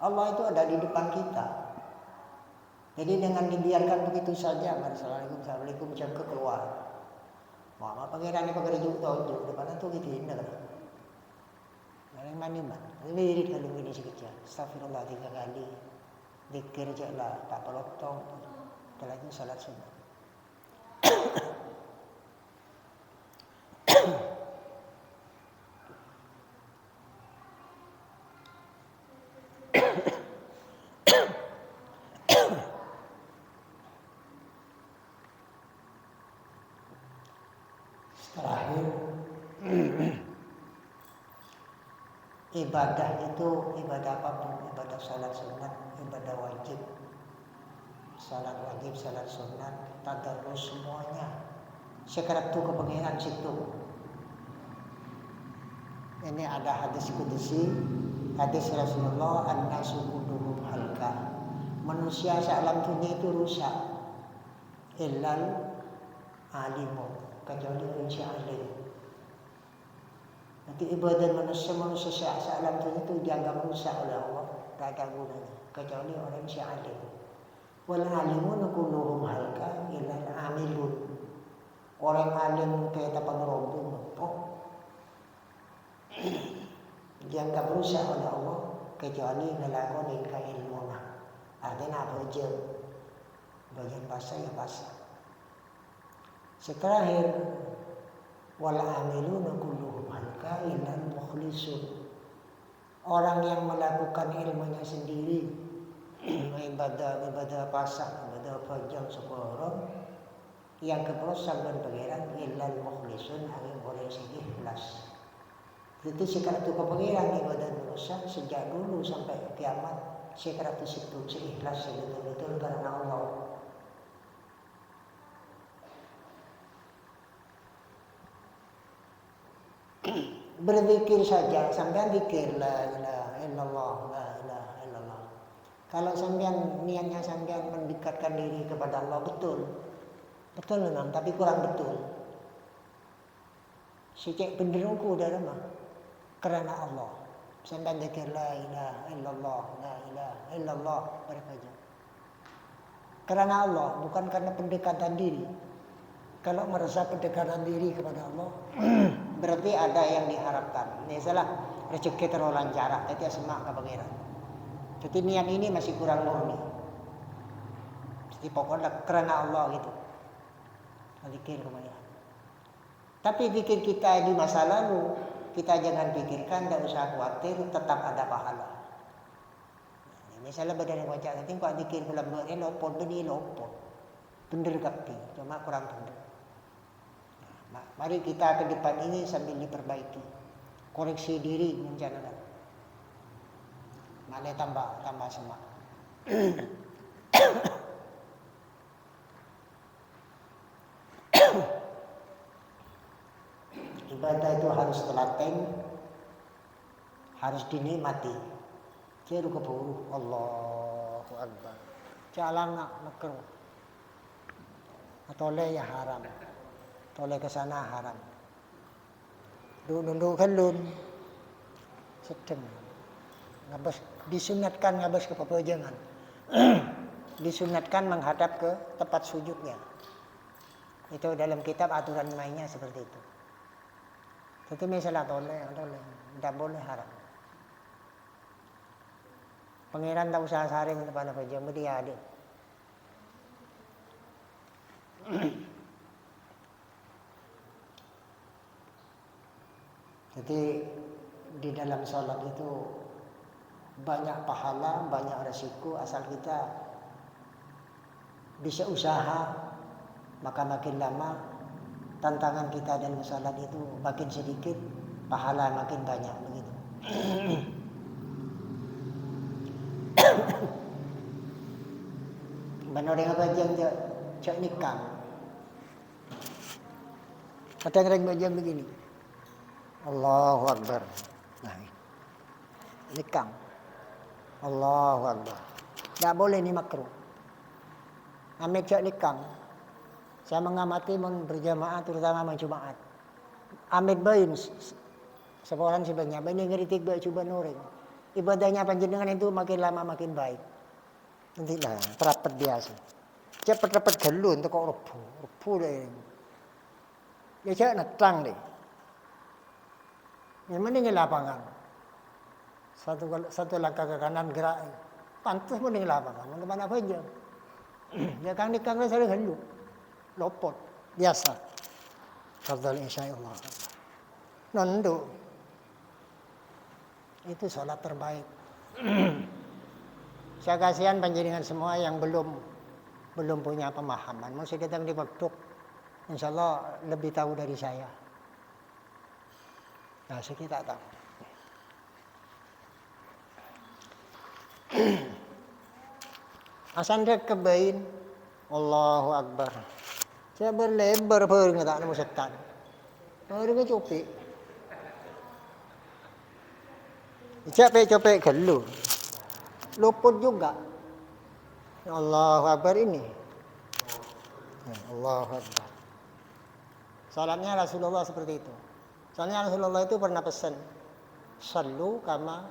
Allah itu ada di depan kita. Jadi dengan dibiarkan begitu saja, assalamualaikum jam ke keluar. Mama pangeran ni pakai juk tonjuk depan tu gitu ini kan. Yang maniman. Jadi kalau ini sekejap, astagfirullah 3 kali. Zikir je lah, tak pelotong. Setelah itu salat sunat. Terakhir, ibadah itu ibadah apapun, ibadah salat sunat, ibadah wajib, salat wajib, salat sunat, tadarrus semuanya. Sekarang tu kepengenan situ. Ini ada hadis kudusi, hadis Rasulullah, an-nasu kulluhum halqa. Manusia sealam dunia itu rusak. Illal alimun. Kecuali uji alim. Nanti ibadah manusia sealam dunia itu dianggap rusak oleh Allah, tak ada gunanya. Kecuali orang uji alim. Wal alimun kulluhum halqa illal amilun. Orang alim kayak tapang rombong mentok. Dianggap rusak oleh Allah kecuali ngelakoni keilmuan. Artinya apa aja? Bagian bahasa ya bahasa. Terakhir, wal amiluna kulluhum halqa illal mukhlisun. Orang yang melakukan ilmunya sendiri, ibadah pasang, ibadah panjang sekolah, yang keprosak dan pangeran illal mukhlisun angin boleh segi ikhlas. Itu sekarang tu pangeran ibadah manusia sejak dulu sampai kiamat. Sekarang tu situ ikhlas betul-betul karena Allah. Berzikir saja, sampean zikir la ilaha illallah, la ilaha illallah. Kalau sampean niatnya sampean mendekatkan diri kepada Allah betul memang, tapi kurang betul. Sejak penderungku dah mah karena Allah. Sampean zikir la ilaha illallah, la ilaha illallah berapa? Karena Allah, bukan karena pendekatan diri. Kalau merasa pendekatan diri kepada Allah, berarti ada yang diharapkan. Misalnya rezeki terlalu lancar, tapi semak ke pangeran. Jadi niat ini masih kurang murni. Jadi pokoknya karena Allah gitu. Zikir kepada. Tapi pikir kita di masa lalu, kita jangan pikirkan, tidak usah khawatir, tetap ada pahala. Misalnya badan yang wajah, nanti kau zikir bulan bulan lopot, beni lopot, bener kapti, cuma kurang bener. Nah, mari kita ke depan ini sambil diperbaiki, koreksi diri menjanakan. Mana tambah semangat. Ibadah itu harus telaten, harus dinikmati. Ceru keburu Allahu Akbar. Jalan nak makruh. Atole ya haram. Tole ke sana haram. Dulu kalun. Sedem. Ngabas disunatkan ngabas ke pepejangan. Disunatkan menghadap ke tempat sujudnya. Itu dalam kitab aturan mainnya seperti itu. Itu misalnya tole, tidak boleh haram. Pangeran tak usah saring depan apa jam dia ada. Jadi di dalam sholat itu banyak pahala, banyak resiko asal kita bisa usaha, maka makin lama tantangan kita dalam sholat itu makin sedikit, pahala makin banyak begitu. Benar yang apa jam cak nikah. Kadang-kadang macam begini. Allahu Akbar. Nah, nikah. Allahu Akbar. Tak boleh ni makruh. Ambil cak nikah. Saya mengamati berjamaah terutama Jumaat. Ambil bain seorang sebenarnya. Bain ngeritik baik cuba nuring. Ibadahnya panjenengan itu makin lama makin baik. Nantilah terapat biasa. Cepat-cepat gelun tu kok rebu deh. Dia cak netang deh. Yang mending lapangan. Satu langkah ke kanan gerak. Pantas mending lapangan. Mana apa aja. Ya kang nikang saya gelu. Lopot biasa. Fadhal insyaallah. Nando. Itu salat terbaik. Saya kasihan panjenengan semua yang belum punya pemahaman. Mau saya datang di waktu, insyaallah lebih tahu dari saya. Nah, saya tidak tahu. Asandek kebain, Allahu Akbar. Saya berlebar pergi tak nemu setan. Baru ke copek. Capek-capek gelu. Luput juga. Allahu Akbar ini. Allahu Akbar. Salatnya Rasulullah seperti itu. Soalnya Rasulullah itu pernah pesan, sallu kama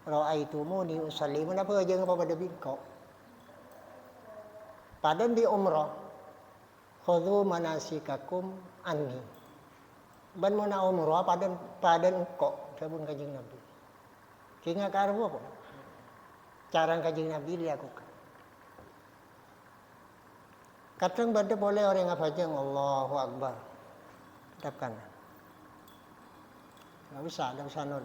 ra'aitumuni usalli. Kenapa aja ngapa pada bingkok? Padan di umrah, khudhu manasikakum anni. Ban mana umrah padan engkok, sabun kajing Nabi. Kinga karu apa? Cara kajing Nabi dilakukan. Kadang pada boleh orang ngafajang Allahu Akbar. Hadapkan. Enggak usah nun.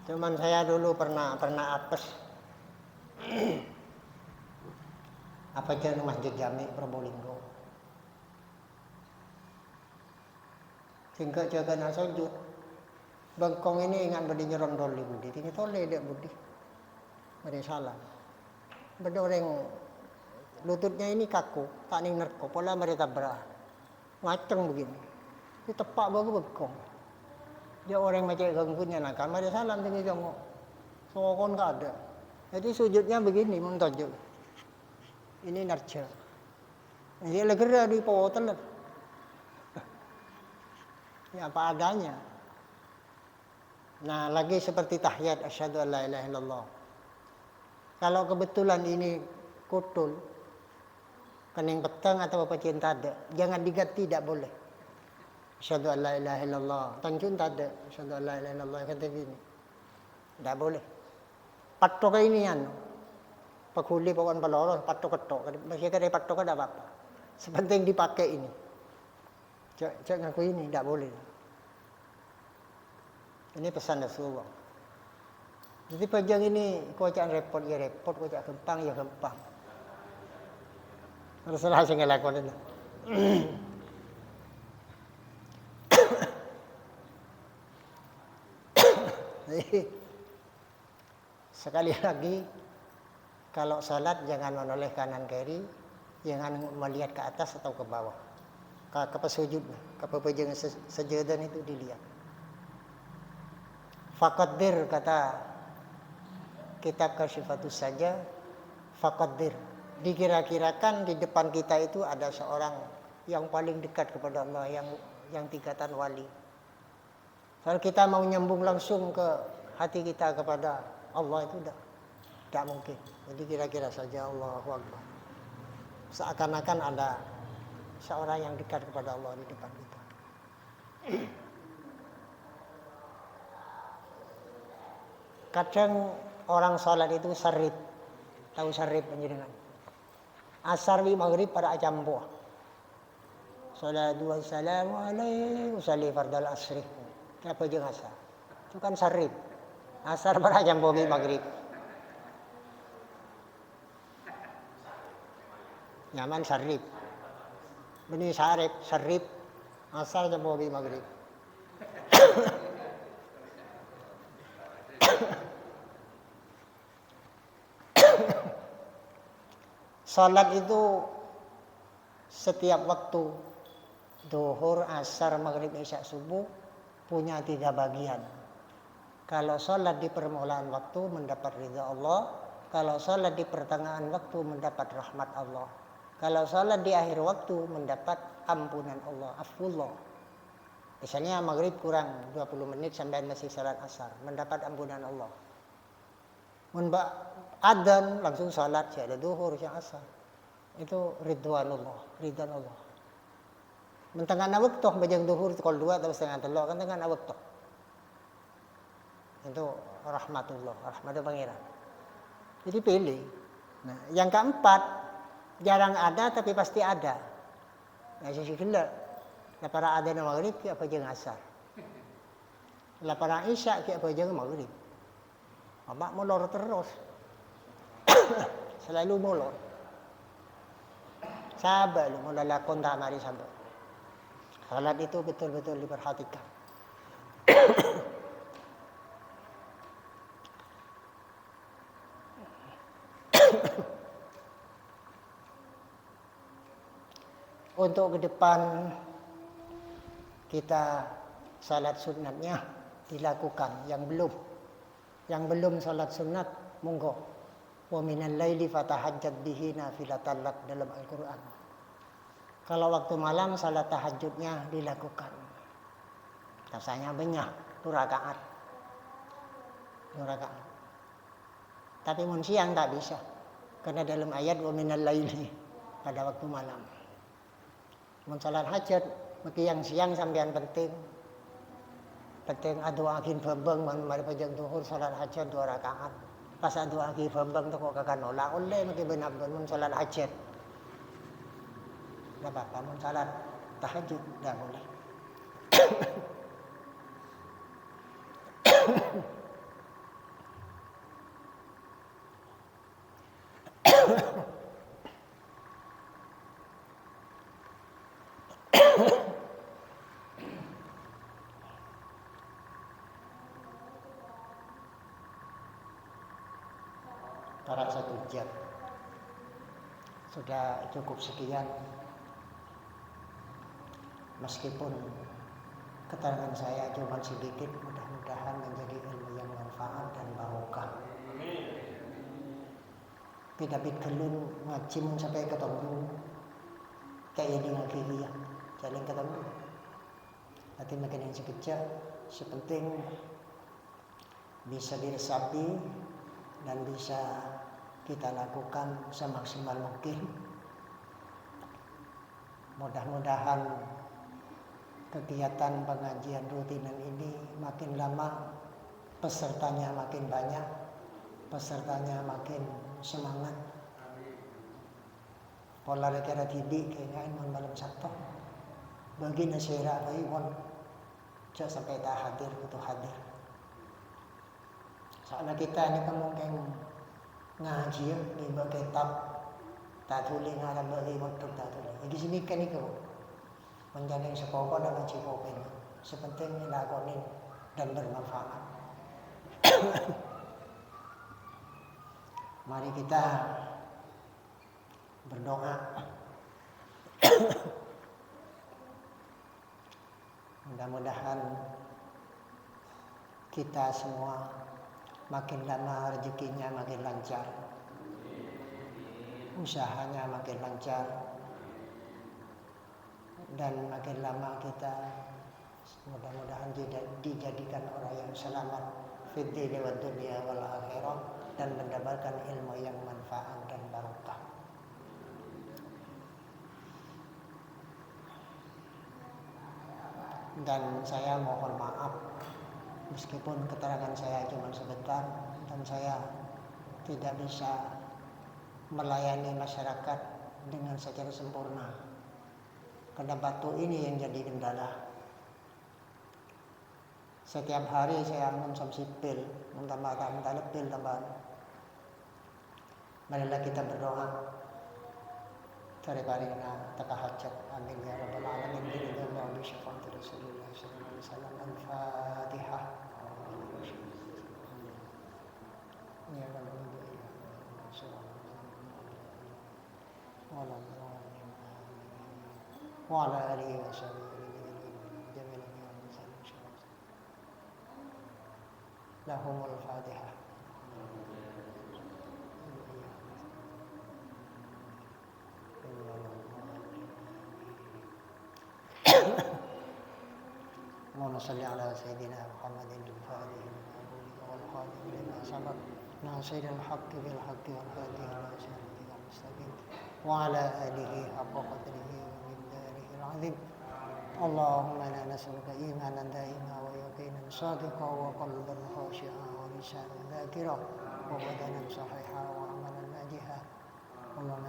Cuman saya dulu pernah apes. Apa aja Masjid Jami Probolinggo. Singkat jaga nak sujud. Bengkong ini ingat badi nyerondol di budi. Tinggi tole dia budi. Badi salah. Badi orang lututnya ini kaku, tak ning nerko, pola mereka berah. Ngaceng begini. Itu tepak bagus bengkong. Dia orang macam ganggunya nakal. Mari salam tinggi jongok. Sokon enggak ada. Jadi sujudnya begini muntajul. Ini narja. Dia legera di potel. Ya apa adanya. Nah, lagi seperti tahiyat asyhadu an la ilaha illallah. Kalau kebetulan ini kutul, kening petang atau apa cinta ada, jangan diganti, tidak boleh. Asyhadu an la ilaha illallah. Tanjun tak ada. Asyhadu an la ilaha illallah kata gini. Tidak boleh. Patok ini kan. Pakuli pawan paloro patok ketok. Masih kada patok kada apa-apa. Sepenting dipakai ini. Cak ngaku ini tidak boleh. Ini pesan Rasulullah. Jadi pajang ini kocak repot ya repot, kocak gempang ya gempang. Rasulullah sing ngelakon itu. Sekali lagi, kalau salat jangan menoleh kanan kiri, jangan melihat ke atas atau ke bawah. Ke pesujud, ke pepejang sejadan itu dilihat. Faqaddir kata kitab Kasyifatus saja, faqaddir. Dikira-kirakan di depan kita itu ada seorang yang paling dekat kepada Allah, yang tingkatan wali. Kalau kita mau nyambung langsung ke hati kita kepada Allah itu tidak mungkin. Jadi kira-kira saja Allahu Akbar. Seakan-akan ada seorang yang dekat kepada Allah di depan kita. Kadang orang sholat itu sarip. Tahu sarip panjenengan? Asar wi maghrib pada acampo. Salatu wassalamu alaihi usalli fardal asri. Apa jeung asar? Itu kan sarip. Asar pada acampo wi maghrib. Nyaman sarip. Beni sarip. Asar jampo wi maghrib. Salat itu setiap waktu duhur, asar, maghrib, isya, subuh punya 3 bagian. Kalau salat di permulaan waktu mendapat ridha Allah, kalau salat di pertengahan waktu mendapat rahmat Allah, kalau salat di akhir waktu mendapat ampunan Allah, afwullah. Misalnya maghrib kurang 20 menit sampai masih salat asar, mendapat ampunan Allah. Mbak adzan langsung salat, ada duhur, ada asar. Itu ridwanullah, ridwan Allah. Mentengah waktu bajang duhur kol 2 atau setengah 3 kan tengah waktu. Itu rahmatullah, rahmatnya pangeran. Jadi pilih. Nah, yang keempat jarang ada tapi pasti ada. Nah, sisi gila. Lah para adzan maghrib ki apa jeung asar. Lah para isya ki apa jeung maghrib. Mak molor terus. Selalu molor. Sabar lu mulai lakon tak mari sabar. Salat itu betul-betul diperhatikan. Untuk ke depan kita salat sunatnya dilakukan. Yang belum salat sunat monggo. Wa minal laili fatahajjat bihi nafilatan lak dalam Al-Qur'an. Kalau waktu malam salat tahajudnya dilakukan. Rasanya banyak 2 rakaat. 2 rakaat. Tapi mun siang tak bisa. Karena dalam ayat wa minal laili pada waktu malam. Mun salat hajat maki yang siang sampean penting. Penting aduakin bembeng mari pajak duhur salat hajat 2 rakaat. Pas aduakin bembeng tu kok kakak nolak oleh maki benar-benar mun salat hajat. Enggak apa-apa mun salat tahajud enggak boleh. Para 1 jam. Sudah cukup sekian. Meskipun keterangan saya cuma sedikit, mudah-mudahan menjadi ilmu yang manfaat dan barokah. Pidapit kelun ngaji mun sampai ketemu. Kayak ini ngaji ya. Jalan ketemu. Nanti makin yang sekejap, sepenting bisa diresapi dan bisa kita lakukan semaksimal mungkin. Mudah-mudahan kegiatan pengajian rutinan ini makin lama pesertanya makin banyak, pesertanya makin semangat. Pola rekara tidik kayaknya mon malam Sabtu. Bagi nasira bayi mon sampai tak hadir butuh hadir. Soalnya kita ini kan mungkin ngaji ya, di kitab tak tulis ngaran bagi waktu tak tulis. Jadi sini kan itu menjadi sekolah dan ngaji kopi. Sepenting dilakukan dan bermanfaat. Mari kita berdoa. Mudah-mudahan kita semua makin lama rezekinya makin lancar, usahanya makin lancar, dan makin lama kita mudah-mudahan dijadikan orang yang selamat fid din wa dunya wal akhirah dan mendapatkan ilmu yang manfaat dan barokah. Dan saya mohon maaf Meskipun keterangan saya cuma sebentar dan saya tidak bisa melayani masyarakat dengan secara sempurna. Karena batu ini yang jadi kendala. Setiap hari saya mensumsi pil, tambah pil tambahan. Marilah kita berdoa. Tarikarina takahajat. Amin ya rabbal alamin. Bismillah bi syafaati Rasulillah sallallahu alaihi wasallam. Al-Fatihah. Ya rabbal alamin. Wa ala alihi wa sahbihi lahumul Fatihah. اللهم صل على سيدنا محمد الفاتح والخاتم لما سبق ناصر الحق بالحق والهادي إلى صراطك المستقيم وعلى آله حق قدره ومقداره العظيم. اللهم انا نسألك إيمانا دائما ويقينا صادقا وقلبا خاشعا ولسانا ذاكرا وبدنا صحيحا وعملا ناجحا. اللهم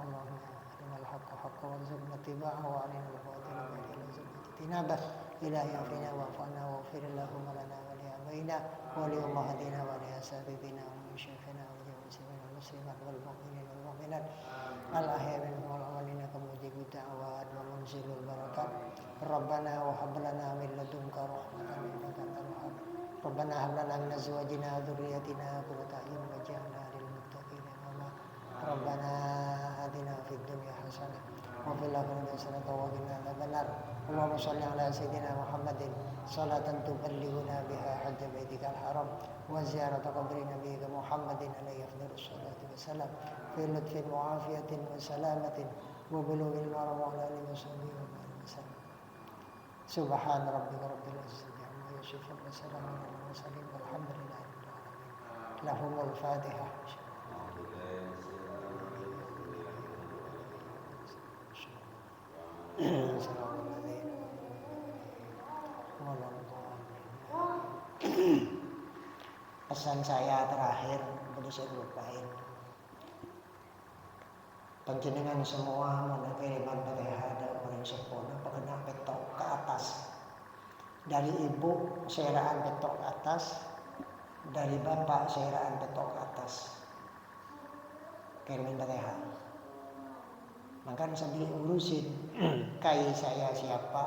أرنا الحق حقا وارزقنا اتباعه وأرنا الباطل باطلا وارزقنا اجتنابه. إلهي اغفرنا وارحمنا واغفر اللهم لنا ولآبائنا ولأمهاتنا ولأساتذتنا ولمشايخنا ولجميع المسلمين والمؤمنين والمؤمنات الأحياء منهم والأموات إنك مجيب الدعوات ومنزل البركات. ربنا وهب لنا من لدنك رحمة إنك أنت الوهاب. ربنا هب لنا من أزواجنا وذريتنا قرة أعين واجعلنا للمتقين إماما. ربنا آتنا في الدنيا حسنة وفي الآخرة حسنة وقنا عذاب النار. اللهم صل على سيدنا محمد صلاة تبلغنا بها حج بيتك الحرام وزيارة قبر نبيك محمد عليه أفضل الصلاة والسلام في لطف وعافية وسلامة وبلوغ المرام وعلى آله وصحبه وسلم. سبحان ربك رب العزة عما يصفون وسلام على المرسلين والحمد لله رب العالمين. لهم الفاتحة. Pesan saya terakhir, boleh saya lupain. Panjenengan semua menerima berhada orang sempurna pernah betok ke atas. Dari ibu seraan betok ke atas, dari bapak seraan betok ke atas. Kirimin berhada. Maka bisa diurusin kai saya siapa,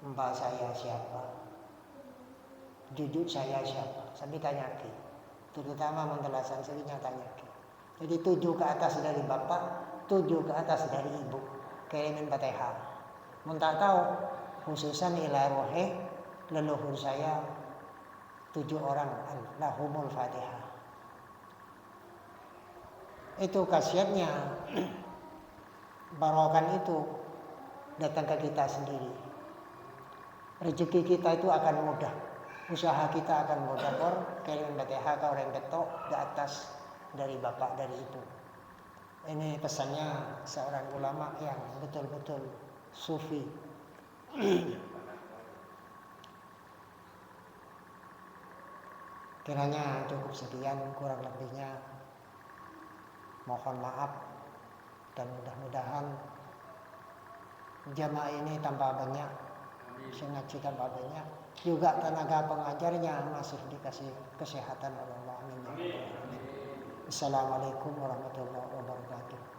mbak saya siapa, jujur saya siapa, sampai tanyaki. Terutama mentelasan seringnya tanyaki. Jadi 7 ke atas dari bapak, 7 ke atas dari ibu. Kirimin Fatihah. Muntah tahu khususan ila rohe leluhur saya 7 orang lahumul Fatihah. Itu khasiatnya. Barokan itu datang ke kita sendiri. Rezeki kita itu akan mudah. Usaha kita akan mudah. Kirim Fatihah ke orang betok ke atas dari bapak dari ibu. Ini pesannya seorang ulama yang betul-betul sufi. Kiranya cukup sekian, kurang lebihnya mohon maaf. Dan mudah-mudahan jamaah ini tambah banyak, ngaji tambah banyak. Juga tenaga pengajarnya masih dikasih kesehatan oleh Allah. Amin. Assalamualaikum warahmatullahi wabarakatuh.